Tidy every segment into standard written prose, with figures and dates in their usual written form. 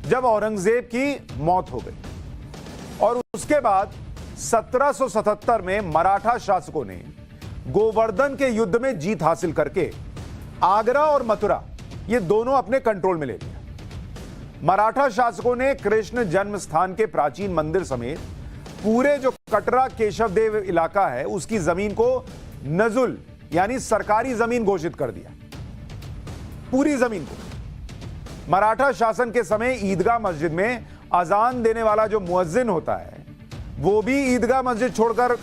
जब औरंगजेब की मौत हो गई और उसके बाद 1777 में मराठा शासकों ने गोवर्धन के युद्ध में जीत हासिल करके आगरा और मथुरा ये दोनों अपने कंट्रोल में ले लिया। मराठा शासकों ने कृष्ण जन्म स्थान के प्राचीन मंदिर समेत पूरे जो कटरा केशवदेव इलाका है उसकी जमीन को नजुल यानी सरकारी जमीन घोषित कर दिया। पूरी जमीन को मराठा शासन के समय ईदगाह मस्जिद में अजान देने वाला जो मुअज्जिन होता है वो भी ईदगाह मस्जिद छोड़कर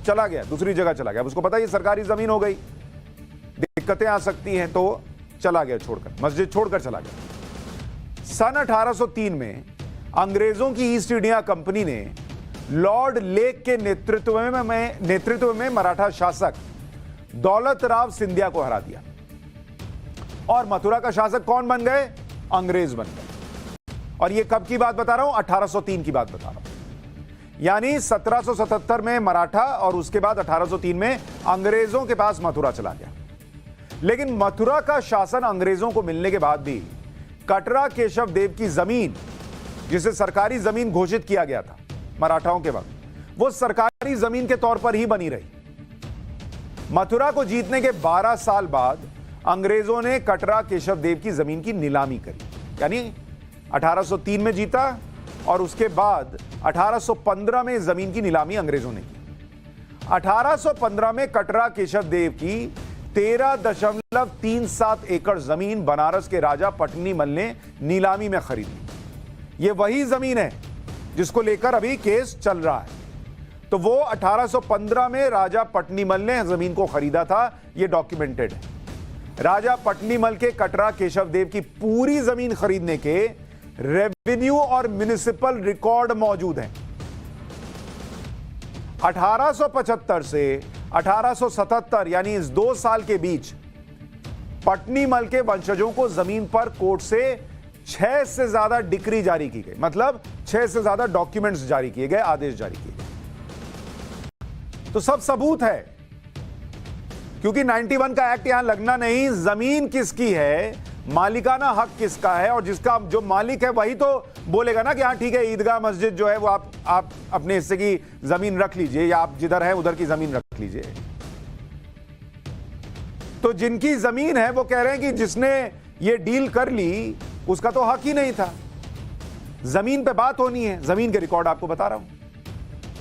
चला गया, दूसरी जगह चला गया। उसको पता ये सरकारी जमीन हो गई, दिक्कतें आ सकती हैं, तो चला गया छोड़कर, मस्जिद छोड़कर चला गया। सन 1803 में अंग्रेजों की ईस्ट इंडिया कंपनी ने लॉर्ड लेक के नेतृत्व में मराठा शासक दौलत राव सिंधिया को हरा दिया और मथुरा का शासक कौन बन गए? अंग्रेज बन गए। और ये कब की बात बता रहा हूं? 1803 की बात बता रहा हूं। यानी 1777 में मराठा और उसके बाद 1803 में अंग्रेजों के पास मथुरा चला गया। लेकिन मथुरा का शासन अंग्रेजों को मिलने के बाद भी कटरा केशवदेव की जमीन, जिसे सरकारी जमीन घोषित किया गया था मराठाओं के वक्त, वो सरकारी जमीन के तौर पर ही बनी रही। मथुरा को जीतने के 12 साल बाद अंग्रेजों ने कटरा केशवदेव की जमीन की नीलामी करी। यानी 1803 में जीता और उसके बाद 1815 में जमीन की नीलामी अंग्रेजों ने की। 1815 में कटरा केशवदेव की 13.37 एकड़ जमीन बनारस के राजा पटनीमल ने नीलामी में खरीदी। यह वही जमीन है जिसको लेकर अभी केस चल रहा है। तो वो 1815 में राजा पटनीमल ने जमीन को खरीदा था, यह डॉक्यूमेंटेड है। राजा पटनीमल के कटरा केशवदेव की पूरी जमीन खरीदने के रेवेन्यू और म्युनिसिपल रिकॉर्ड मौजूद हैं। 1875 से 1877 यानी इस 2 साल के बीच पटनीमल के वंशजों को जमीन पर कोर्ट से 6 से ज्यादा डिक्री जारी की गई, मतलब 6 से ज्यादा डॉक्यूमेंट्स जारी किए गए, आदेश जारी किए गए। तो सब सबूत है, क्योंकि 91 का एक्ट यहां लगना नहीं। जमीन किसकी है, मालिकाना हक किसका है, और जिसका जो मालिक है वही तो बोलेगा ना कि हाँ ठीक है, ईदगाह मस्जिद जो है वो आप अपने हिस्से की जमीन रख लीजिए, या आप जिधर है उधर की जमीन रख लीजिए। तो जिनकी जमीन है वो कह रहे हैं कि जिसने ये डील कर ली उसका तो हक ही नहीं था। जमीन पे बात होनी है, जमीन के रिकॉर्ड आपको बता रहा हूं।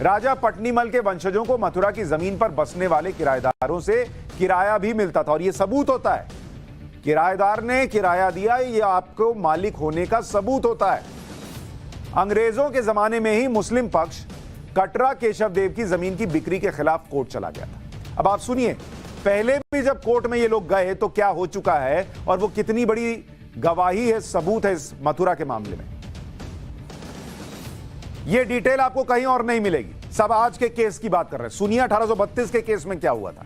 राजा पटनीमल के वंशजों को मथुरा की जमीन पर बसने वाले किराएदारों से किराया भी मिलता था, और यह सबूत होता है। किराएदार ने किराया दिया, यह आपको मालिक होने का सबूत होता है। अंग्रेजों के जमाने में ही मुस्लिम पक्ष कटरा केशवदेव की जमीन की बिक्री के खिलाफ कोर्ट चला गया था। अब आप सुनिए, पहले भी जब कोर्ट में ये लोग गए तो क्या हो चुका है और वो कितनी बड़ी गवाही है, सबूत है इस मथुरा के मामले में। ये डिटेल आपको कहीं और नहीं मिलेगी, सब आज के केस की बात कर रहे हैं। सुनिए 1832 के केस में क्या हुआ था।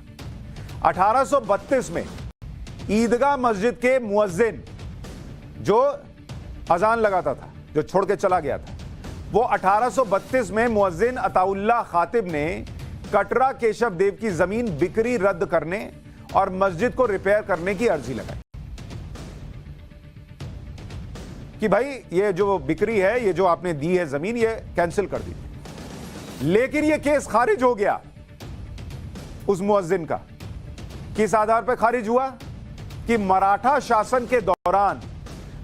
1832 में ईदगाह मस्जिद के मुअज्जिन जो अजान लगाता था, जो छोड़ के चला गया था, वो 1832 में मुअज्जिन अताउल्लाह खातिब ने कटरा केशवदेव की जमीन बिक्री रद्द करने और मस्जिद को रिपेयर करने की अर्जी लगाई कि भाई ये जो बिक्री है, ये जो आपने दी है जमीन, ये कैंसिल कर दीजिए। लेकिन ये केस खारिज हो गया उस मुअज्जिन का। किस आधार पर खारिज हुआ? कि मराठा शासन के दौरान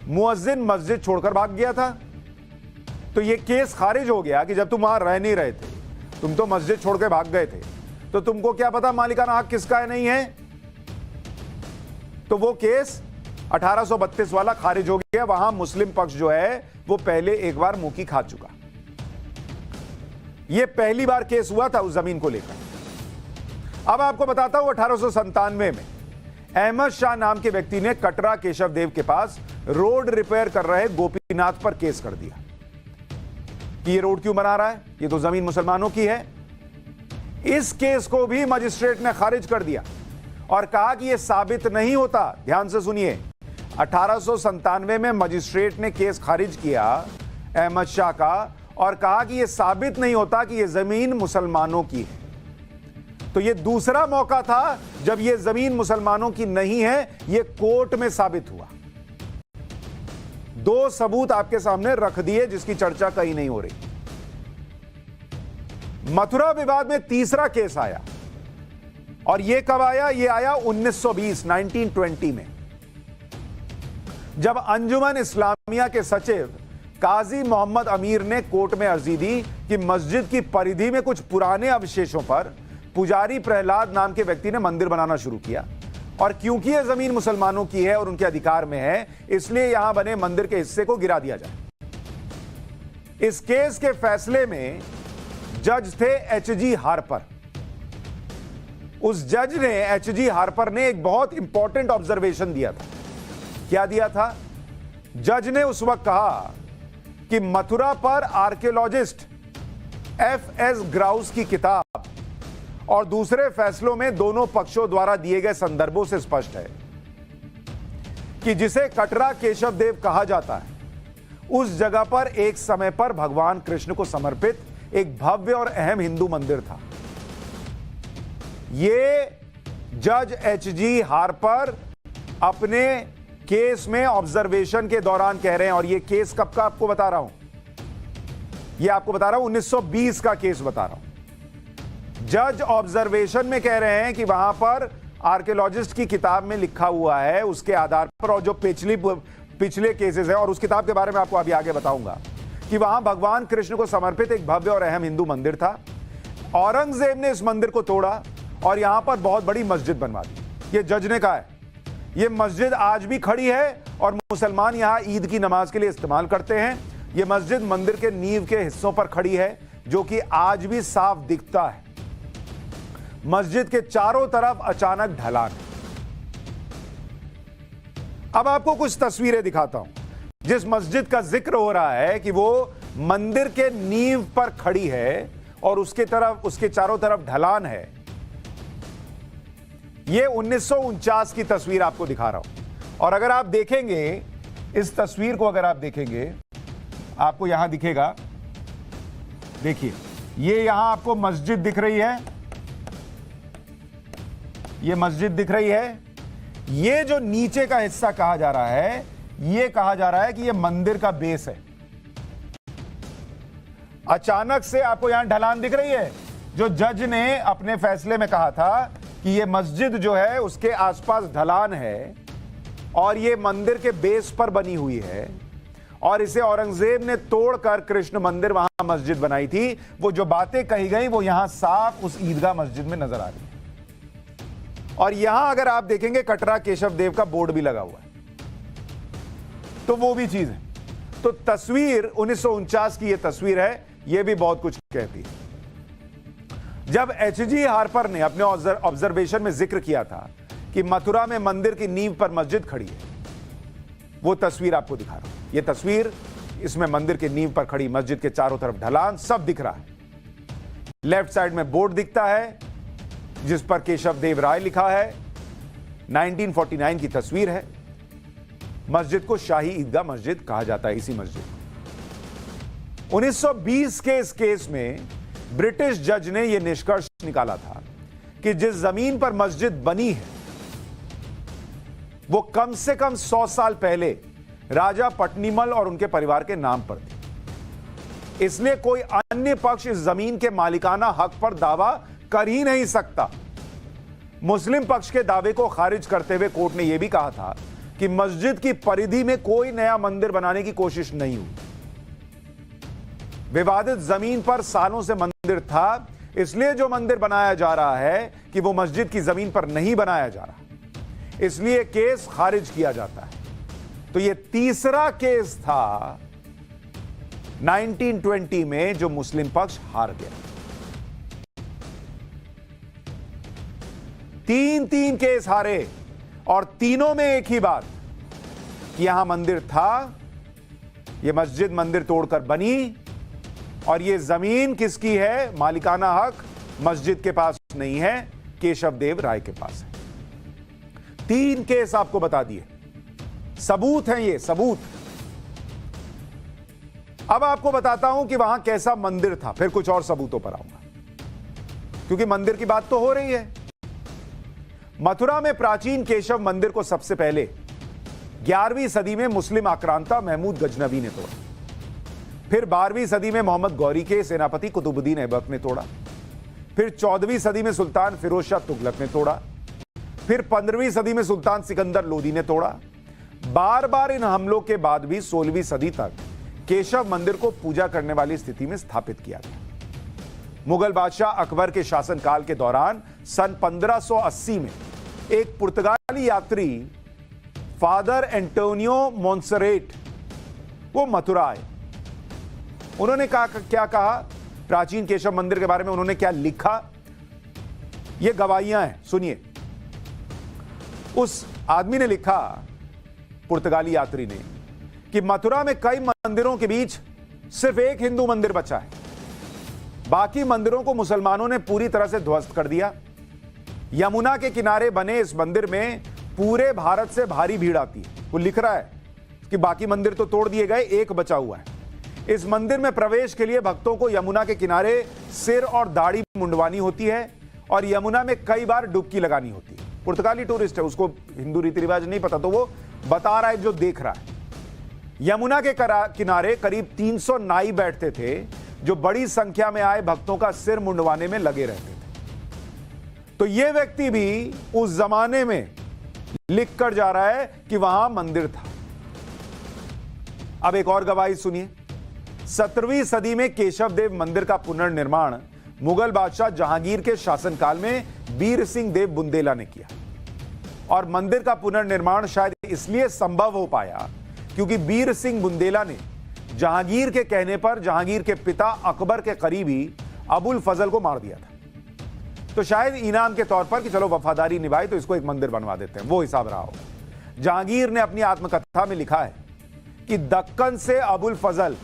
मुअज्जिन मस्जिद छोड़कर भाग गया था। तो ये केस खारिज हो गया कि जब तुम वहां रह नहीं रहे थे, तुम तो मस्जिद छोड़ के भाग गए थे, तो तुमको क्या पता मालिकाना हक किसका है, नहीं है। तो वो केस 1832 वाला खारिज हो गया। वहां मुस्लिम पक्ष जो है वो पहले एक बार मुंह खा चुका। ये पहली बार केस हुआ था उस जमीन को लेकर। अब आपको बताता हूं 1897 में अहमद शाह नाम के व्यक्ति ने कटरा केशवदेव के पास रोड रिपेयर कर रहे गोपीनाथ पर केस कर दिया कि ये रोड क्यों बना रहा है, ये तो जमीन मुसलमानों की है। इस केस को भी मजिस्ट्रेट ने खारिज कर दिया और कहा कि यह साबित नहीं होता। ध्यान से सुनिए, 1897 में मजिस्ट्रेट ने केस खारिज किया अहमद शाह का और कहा कि यह साबित नहीं होता कि यह जमीन मुसलमानों की है। तो यह दूसरा मौका था जब यह जमीन मुसलमानों की नहीं है, यह कोर्ट में साबित हुआ। दो सबूत आपके सामने रख दिए जिसकी चर्चा कहीं नहीं हो रही। मथुरा विवाद में तीसरा केस आया, और यह कब आया? यह आया 1920 में, जब अंजुमन इस्लामिया के सचिव काजी मोहम्मद अमीर ने कोर्ट में अर्जी दी कि मस्जिद की परिधि में कुछ पुराने अवशेषों पर पुजारी प्रहलाद नाम के व्यक्ति ने मंदिर बनाना शुरू किया, और क्योंकि यह जमीन मुसलमानों की है और उनके अधिकार में है, इसलिए यहां बने मंदिर के हिस्से को गिरा दिया जाए। इस केस के फैसले में जज थे एच.जी. हार्पर। उस जज ने, एच.जी. हार्पर ने, एक बहुत इंपॉर्टेंट ऑब्जर्वेशन दिया था। क्या दिया था? जज ने उस वक्त कहा कि मथुरा पर आर्कियोलॉजिस्ट एफ.एस. ग्राउस की किताब और दूसरे फैसलों में दोनों पक्षों द्वारा दिए गए संदर्भों से स्पष्ट है कि जिसे कटरा केशव देव कहा जाता है, उस जगह पर एक समय पर भगवान कृष्ण को समर्पित एक भव्य और अहम हिंदू मंदिर था। यह जज एच.जी. हार्पर अपने केस में ऑब्जर्वेशन के दौरान कह रहे हैं, और यह केस कब का आपको बता रहा हूं? यह आपको बता रहा हूं 1920 का केस बता रहा हूं। जज ऑब्जर्वेशन में कह रहे हैं कि वहां पर आर्कियोलॉजिस्ट की किताब में लिखा हुआ है, उसके आधार पर, और जो पिछले केसेस है, और उस किताब के बारे में आपको अभी आगे बताऊंगा, कि वहां भगवान कृष्ण को समर्पित एक भव्य और अहम हिंदू मंदिर था। औरंगजेब ने इस मंदिर को तोड़ा और यहां पर बहुत बड़ी मस्जिद बनवा दी। यह जज ने कहा है। यह मस्जिद आज भी खड़ी है और मुसलमान यहां ईद की नमाज के लिए इस्तेमाल करते हैं। यह मस्जिद मंदिर के नींव के हिस्सों पर खड़ी है, जो कि आज भी साफ दिखता है। मस्जिद के चारों तरफ अचानक ढलान है। अब आपको कुछ तस्वीरें दिखाता हूं। जिस मस्जिद का जिक्र हो रहा है कि वो मंदिर के नींव पर खड़ी है और उसके चारों तरफ ढलान है, यह 1949 की तस्वीर आपको दिखा रहा हूं। और अगर आप देखेंगे इस तस्वीर को, अगर आप देखेंगे, आपको यहां दिखेगा, देखिए, ये यहां आपको मस्जिद दिख रही है, ये मस्जिद दिख रही है। ये जो नीचे का हिस्सा कहा जा रहा है, ये कहा जा रहा है कि ये मंदिर का बेस है। अचानक से आपको यहां ढलान दिख रही है। जो जज ने अपने फैसले में कहा था कि ये मस्जिद जो है उसके आसपास ढलान है और ये मंदिर के बेस पर बनी हुई है, और इसे औरंगजेब ने तोड़कर कृष्ण मंदिर वहां मस्जिद बनाई थी। वो जो बातें कही गई वो यहां साफ उस ईदगाह मस्जिद में नजर आ रही है। और यहां अगर आप देखेंगे कटरा केशव देव का बोर्ड भी लगा हुआ है, तो वो भी चीज है। तो तस्वीर 1949 की ये तस्वीर है, ये भी बहुत कुछ कहती है। जब एच.जी. हार्पर ने अपने ऑब्जर्वेशन में जिक्र किया था कि मथुरा में मंदिर की नींव पर मस्जिद खड़ी है, वो तस्वीर आपको दिखा रहा हूं। ये तस्वीर, इसमें मंदिर की नींव पर खड़ी मस्जिद के चारों तरफ ढलान सब दिख रहा है। लेफ्ट साइड में बोर्ड दिखता है जिस पर केशव देव राय लिखा है। 1949 की तस्वीर है। मस्जिद को शाही ईदगाह मस्जिद कहा जाता है, इसी मस्जिद। 1920 के इस केस में ब्रिटिश जज ने यह निष्कर्ष निकाला था कि जिस जमीन पर मस्जिद बनी है वो कम से कम 100 साल पहले राजा पट्नीमल और उनके परिवार के नाम पर थी। इसलिए कोई अन्य पक्ष इस जमीन के मालिकाना हक पर दावा कर ही नहीं सकता। मुस्लिम पक्ष के दावे को खारिज करते हुए कोर्ट ने यह भी कहा था कि मस्जिद की परिधि में कोई नया मंदिर बनाने की कोशिश नहीं हुई। विवादित जमीन पर सालों से मंदिर था, इसलिए जो मंदिर बनाया जा रहा है कि वो मस्जिद की जमीन पर नहीं बनाया जा रहा, इसलिए केस खारिज किया जाता है। तो ये तीसरा केस था 1920 में जो मुस्लिम पक्ष हार गया। तीन केस हारे और तीनों में एक ही बात कि यहां मंदिर था, यह मस्जिद मंदिर तोड़कर बनी, और यह जमीन किसकी है? मालिकाना हक मस्जिद के पास नहीं है, केशव देव राय के पास है। 3 केस आपको बता दिए, सबूत हैं ये, सबूत। अब आपको बताता हूं कि वहां कैसा मंदिर था, फिर कुछ और सबूतों पर आऊंगा, क्योंकि मंदिर की बात तो हो रही है। मथुरा में प्राचीन केशव मंदिर को सबसे पहले 11वीं सदी में मुस्लिम आक्रांता महमूद गजनवी ने तोड़ा। फिर 12वीं सदी में मोहम्मद गौरी के सेनापति कुतुबुद्दीन ऐबक ने तोड़ा। फिर 14वीं सदी में सुल्तान फिरोज शाह तुगलक ने तोड़ा। फिर 15वीं सदी में सुल्तान सिकंदर लोदी ने तोड़ा। बार बार इन हमलों के बाद भी 16वीं सदी तक केशव मंदिर को पूजा करने वाली स्थिति में स्थापित किया गया। मुगल बादशाह अकबर के शासनकाल के दौरान सन 1580 में एक पुर्तगाली यात्री फादर एंटोनियो मोन्सेरेट वो मथुरा आए। उन्होंने क्या कहा प्राचीन केशव मंदिर के बारे में, उन्होंने क्या लिखा, ये गवाहियां हैं, सुनिए। उस आदमी ने लिखा, पुर्तगाली यात्री ने, कि मथुरा में कई मंदिरों के बीच सिर्फ एक हिंदू मंदिर बचा है, बाकी मंदिरों को मुसलमानों ने पूरी तरह से ध्वस्त कर दिया। यमुना के किनारे बने इस मंदिर में पूरे भारत से भारी भीड़ आती है। वो लिख रहा है कि बाकी मंदिर तो तोड़ दिए गए, एक बचा हुआ है। इस मंदिर में प्रवेश के लिए भक्तों को यमुना के किनारे सिर और दाढ़ी मुंडवानी होती है और यमुना में कई बार डुबकी लगानी होती है। पुर्तगाली टूरिस्ट है, उसको हिंदू रीति रिवाज नहीं पता, तो वो बता रहा है जो देख रहा है। यमुना के किनारे करीब 300 नाई बैठते थे जो बड़ी संख्या में आए भक्तों का सिर मुंडवाने में लगे रहते थे। तो यह व्यक्ति भी उस जमाने में लिख कर जा रहा है कि वहां मंदिर था। अब एक और गवाही सुनिए। 17वीं सदी में केशव देव मंदिर का पुनर्निर्माण मुगल बादशाह जहांगीर के शासनकाल में बीर सिंह देव बुंदेला ने किया। और मंदिर का पुनर्निर्माण शायद इसलिए संभव हो पाया क्योंकि बीर सिंह बुंदेला ने जहांगीर के कहने पर जहांगीर के पिता अकबर के करीबी अबुल फजल को मार दिया था। तो शायद इनाम के तौर पर कि चलो वफादारी निभाई तो इसको एक मंदिर बनवा देते हैं, वो हिसाब रहा होगा। जहांगीर ने अपनी आत्मकथा में लिखा है कि दक्कन से अबुल फजल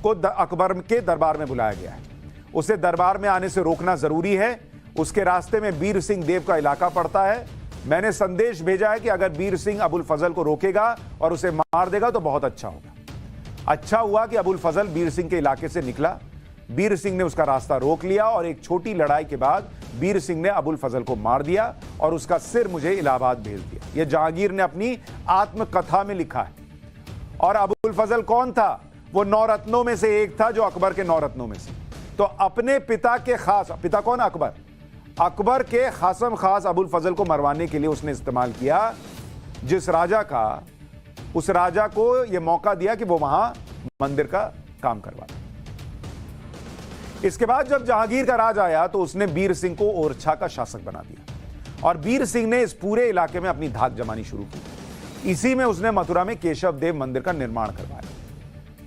को अकबर के दरबार में बुलाया गया है। उसे दरबार में आने से रोकना जरूरी है। उसके रास्ते में बीर सिंह देव का इलाका पड़ता है। मैंने संदेश भेजा है कि अगर बीर सिंह अबुल फजल को रोकेगा और उसे मार देगा तो बहुत अच्छा होगा। अच्छा हुआ कि अबुल फजल बीर सिंह के इलाके से निकला। बीर सिंह ने उसका रास्ता रोक लिया और एक छोटी लड़ाई के बाद बीर सिंह ने अबुल फजल को मार दिया और उसका सिर मुझे इलाहाबाद भेज दिया। यह जहांगीर ने अपनी आत्मकथा में लिखा है। और अबुल फजल कौन था? वो 9 रत्नों में से एक था, जो अकबर के 9 रत्नों में से। तो अपने पिता के खास, पिता कौन? अकबर। अकबर के खासम खास अबुल फजल को मरवाने के लिए उसने इस्तेमाल किया जिस राजा का, उस राजा को यह मौका दिया कि वो वहां मंदिर का काम करवा दे। इसके बाद जब जहांगीर का राज आया तो उसने बीर सिंह को ओरछा का शासक बना दिया और बीर सिंह ने इस पूरे इलाके में अपनी धाक जमानी शुरू की। इसी में उसने मथुरा में केशव देव मंदिर का निर्माण करवाया।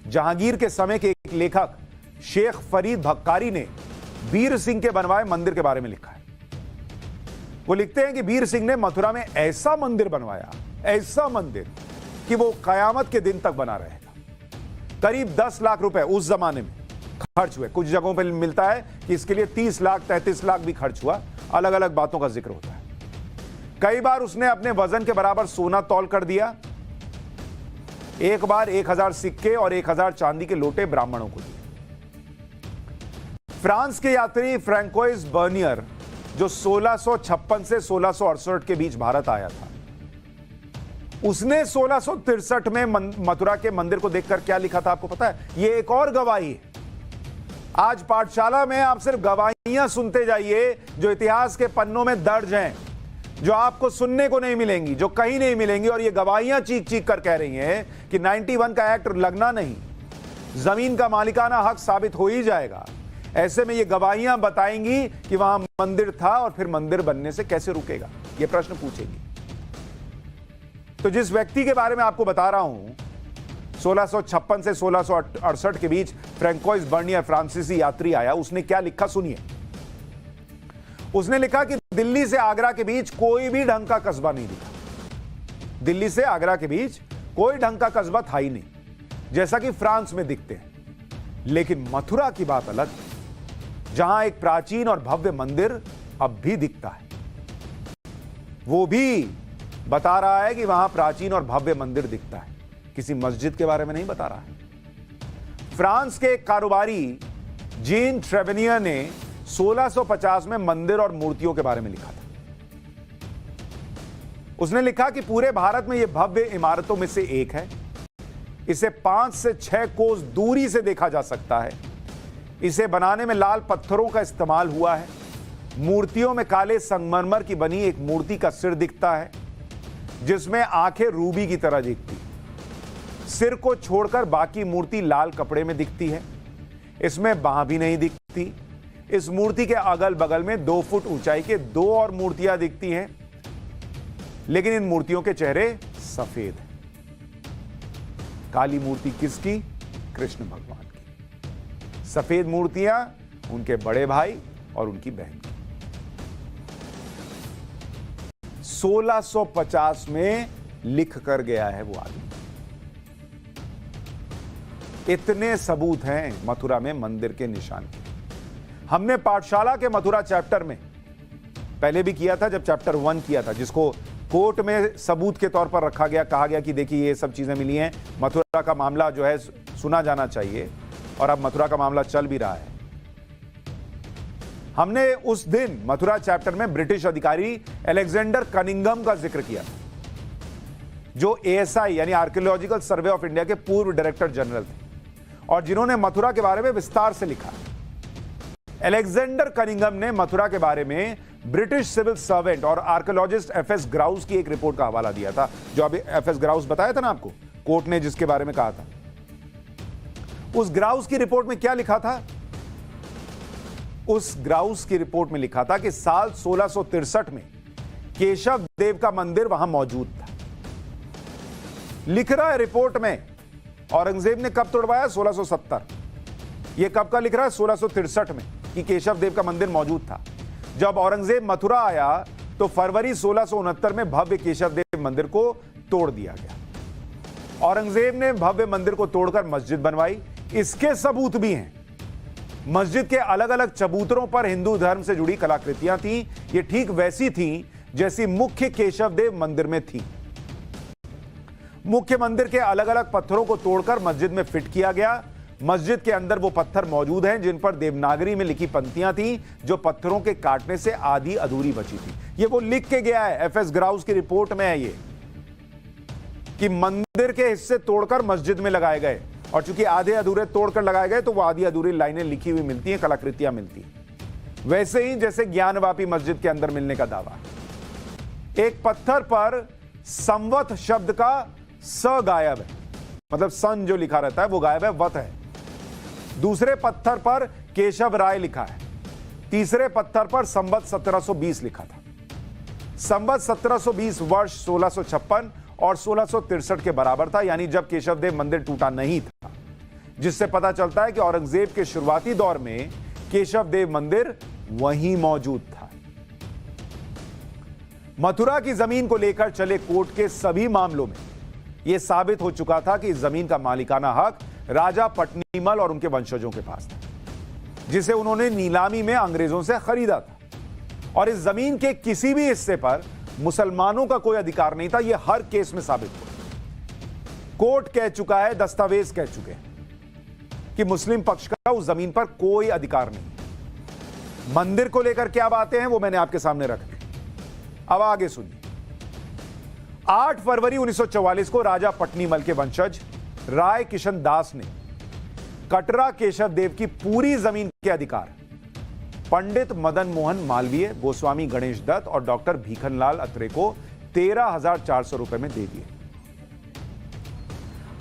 जहांगीर के समय के एक लेखक शेख फरीद भक्कारी ने बीर सिंह के बनवाए मंदिर के बारे में लिखा है। वो लिखते हैं कि बीर सिंह ने मथुरा में ऐसा मंदिर बनवाया, ऐसा मंदिर कि वो कयामत के दिन तक बना रहेगा। करीब 10 लाख रुपए उस जमाने में खर्च हुए। कुछ जगहों पर मिलता है कि इसके लिए 30 लाख 33 लाख भी खर्च हुआ। अलग अलग बातों का जिक्र होता है। कई बार उसने अपने वजन के बराबर सोना तौल कर दिया। एक बार 1000 सिक्के और 1000 चांदी के लोटे ब्राह्मणों को दिए। फ्रांस के यात्री फ्रैंकोइस बर्नियर, जो 1656 से 1668 के बीच भारत आया था, उसने 1663 में मथुरा के मंदिर को देखकर क्या लिखा था आपको पता है? ये एक और गवाही है। आज पाठशाला में आप सिर्फ गवाहियां सुनते जाइए जो इतिहास के पन्नों में दर्ज हैं, जो आपको सुनने को नहीं मिलेंगी, जो कहीं नहीं मिलेंगी। और ये गवाहियां चीख चीख कर कह रही हैं कि 91 का एक्ट लगना नहीं, जमीन का मालिकाना हक साबित हो ही जाएगा। ऐसे में ये गवाहियां बताएंगी कि वहां मंदिर था और फिर मंदिर बनने से कैसे रुकेगा, ये प्रश्न पूछेंगी। तो जिस व्यक्ति के बारे में आपको बता रहा हूं, 1656 से 1668 के बीच फ्रैंकोइस बर्नियर फ्रांसीसी यात्री आया। उसने क्या लिखा सुनिए। उसने लिखा कि दिल्ली से आगरा के बीच कोई भी ढंग का कस्बा नहीं दिखा। दिल्ली से आगरा के बीच कोई ढंग का कस्बा था ही नहीं, जैसा कि फ्रांस में दिखते हैं। लेकिन मथुरा की बात अलग है, जहां एक प्राचीन और भव्य मंदिर अब भी दिखता है। वो भी बता रहा है कि वहां प्राचीन और भव्य मंदिर दिखता है, किसी मस्जिद के बारे में नहीं बता रहा है। फ्रांस के कारोबारी जीन ट्रेवेनियर ने 1650 में मंदिर और मूर्तियों के बारे में लिखा था। उसने लिखा कि पूरे भारत में यह भव्य इमारतों में से एक है। इसे 5 से 6 कोस दूरी से देखा जा सकता है। इसे बनाने में लाल पत्थरों का इस्तेमाल हुआ है। मूर्तियों में काले संगमरमर की बनी एक मूर्ति का सिर दिखता है, जिसमें आंखें रूबी की तरह दिखती। सिर को छोड़कर बाकी मूर्ति लाल कपड़े में दिखती है। इसमें बाह भी नहीं दिखती। इस मूर्ति के अगल बगल में 2 फुट ऊंचाई के 2 और मूर्तियां दिखती हैं, लेकिन इन मूर्तियों के चेहरे सफेद हैं। काली मूर्ति किसकी? कृष्ण भगवान की। सफेद मूर्तियां उनके बड़े भाई और उनकी बहन की। 1650 में लिख कर गया है वो आदमी। इतने सबूत हैं मथुरा में मंदिर के निशान के। हमने पाठशाला के मथुरा चैप्टर में पहले भी किया था, जब चैप्टर 1 किया था, जिसको कोर्ट में सबूत के तौर पर रखा गया, कहा गया कि देखिए ये सब चीजें मिली हैं, मथुरा का मामला जो है सुना जाना चाहिए, और अब मथुरा का मामला चल भी रहा है। हमने उस दिन मथुरा चैप्टर में ब्रिटिश अधिकारी अलेक्जेंडर कनिंघम का जिक्र किया, जो एएसआई यानी आर्कियोलॉजिकल सर्वे ऑफ इंडिया के पूर्व डायरेक्टर जनरल थे और जिन्होंने मथुरा के बारे में विस्तार से लिखा। अलेक्जेंडर कनिंघम ने मथुरा के बारे में ब्रिटिश सिविल सर्वेंट और आर्कियोलॉजिस्ट एफएस ग्राउस की एक रिपोर्ट का हवाला दिया था, जो अभी एफएस ग्राउस बताया था ना आपको, कोर्ट ने जिसके बारे में कहा था। उस ग्राउस की रिपोर्ट में क्या लिखा था? उस ग्राउस की रिपोर्ट में लिखा था कि साल 1663 में केशव देव का मंदिर वहां मौजूद था। लिख रहा है रिपोर्ट में औरंगजेब ने कब तोड़वाया? 1670। यह कब का लिख रहा है? 1663 में, कि केशव देव का मंदिर मौजूद था। जब औरंगजेब मथुरा आया तो फरवरी 1669 में भव्य केशव देव मंदिर को तोड़ दिया गया। औरंगजेब ने भव्य मंदिर को तोड़कर मस्जिद बनवाई। इसके सबूत भी हैं। मस्जिद के अलग अलग चबूतरों पर हिंदू धर्म से जुड़ी कलाकृतियां थीं। ये ठीक वैसी थीं जैसी मुख्य केशव देव मंदिर में थी। मुख्य मंदिर के अलग अलग पत्थरों को तोड़कर मस्जिद में फिट किया गया। मस्जिद के अंदर वो पत्थर मौजूद हैं जिन पर देवनागरी में लिखी पंक्तियां थीं, जो पत्थरों के काटने से आधी अधूरी बची थी। ये वो लिख के गया है, एफएस ग्राउस की रिपोर्ट में है ये, कि मंदिर के हिस्से तोड़कर मस्जिद में लगाए गए, और चूंकि आधे अधूरे तोड़कर लगाए गए तो वो आधी अधूरी लाइनें लिखी हुई मिलती हैं, कलाकृतियां मिलती हैं, वैसे ही जैसे ज्ञानवापी मस्जिद के अंदर मिलने का दावा। एक पत्थर पर संवत शब्द का स गायब है, मतलब सन जो लिखा रहता है वो गायब है, वत है। दूसरे पत्थर पर केशव राय लिखा है। तीसरे पत्थर पर संवत 1720 लिखा था। संवत 1720 वर्ष 1656 और 1663 के बराबर था, यानी जब केशवदेव मंदिर टूटा नहीं था, जिससे पता चलता है कि औरंगजेब के शुरुआती दौर में केशवदेव मंदिर वहीं मौजूद था। मथुरा की जमीन को लेकर चले कोर्ट के सभी मामलों में यह साबित हो चुका था कि इस जमीन का मालिकाना हक राजा पट्नीमल और उनके वंशजों के पास था, जिसे उन्होंने नीलामी में अंग्रेजों से खरीदा था, और इस जमीन के किसी भी हिस्से पर मुसलमानों का कोई अधिकार नहीं था। यह हर केस में साबित हुआ। कोर्ट कह चुका है, दस्तावेज कह चुके हैं कि मुस्लिम पक्ष का उस जमीन पर कोई अधिकार नहीं। मंदिर को लेकर क्या बातें हैं वो मैंने आपके सामने रख दी। अब आगे सुनिए। 8 फरवरी 1944 को राजा पट्नीमल के वंशज राय किशन दास ने कटरा केशव देव की पूरी जमीन के अधिकार पंडित मदन मोहन मालवीय, गोस्वामी गणेश दत्त और डॉक्टर भीखनलाल अत्रे को 13,400 रुपए में दे दिए।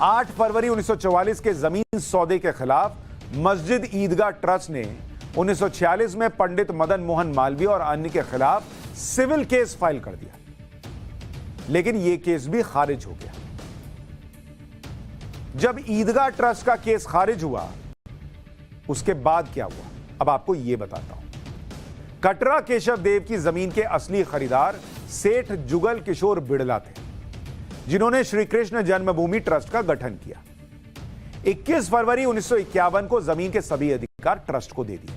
8 फरवरी 1944 के जमीन सौदे के खिलाफ मस्जिद ईदगाह ट्रस्ट ने 1946 में पंडित मदन मोहन मालवीय और अन्य के खिलाफ सिविल केस फाइल कर दिया, लेकिन यह केस भी खारिज हो गया। जब ईदगाह ट्रस्ट का केस खारिज हुआ, उसके बाद क्या हुआ अब आपको यह बताता हूं। कटरा केशव देव की जमीन के असली खरीदार सेठ जुगल किशोर बिड़ला थे, जिन्होंने श्री कृष्ण जन्मभूमि ट्रस्ट का गठन किया। 21 फरवरी 1951 को जमीन के सभी अधिकार ट्रस्ट को दे दिए।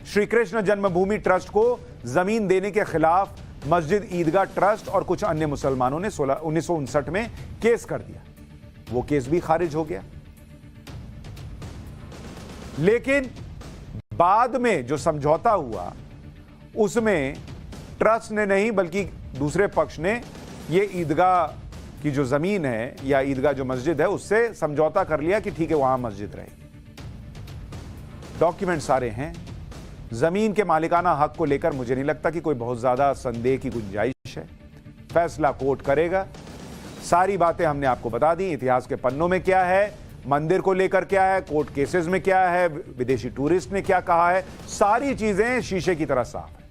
श्री कृष्ण जन्मभूमि ट्रस्ट को जमीन देने के खिलाफ मस्जिद ईदगाह ट्रस्ट और कुछ अन्य मुसलमानों ने 1959 में केस कर दिया। वो केस भी खारिज हो गया, लेकिन बाद में जो समझौता हुआ उसमें ट्रस्ट ने नहीं बल्कि दूसरे पक्ष ने ये ईदगाह की जो जमीन है या ईदगाह जो मस्जिद है उससे समझौता कर लिया कि ठीक है वहां मस्जिद रहेगी। डॉक्यूमेंट सारे हैं। जमीन के मालिकाना हक को लेकर मुझे नहीं लगता कि कोई बहुत ज्यादा संदेह की गुंजाइश है। फैसला कोर्ट करेगा। सारी बातें हमने आपको बता दी, इतिहास के पन्नों में क्या है, मंदिर को लेकर क्या है, कोर्ट केसेस में क्या है, विदेशी टूरिस्ट ने क्या कहा है, सारी चीजें शीशे की तरह साफ है।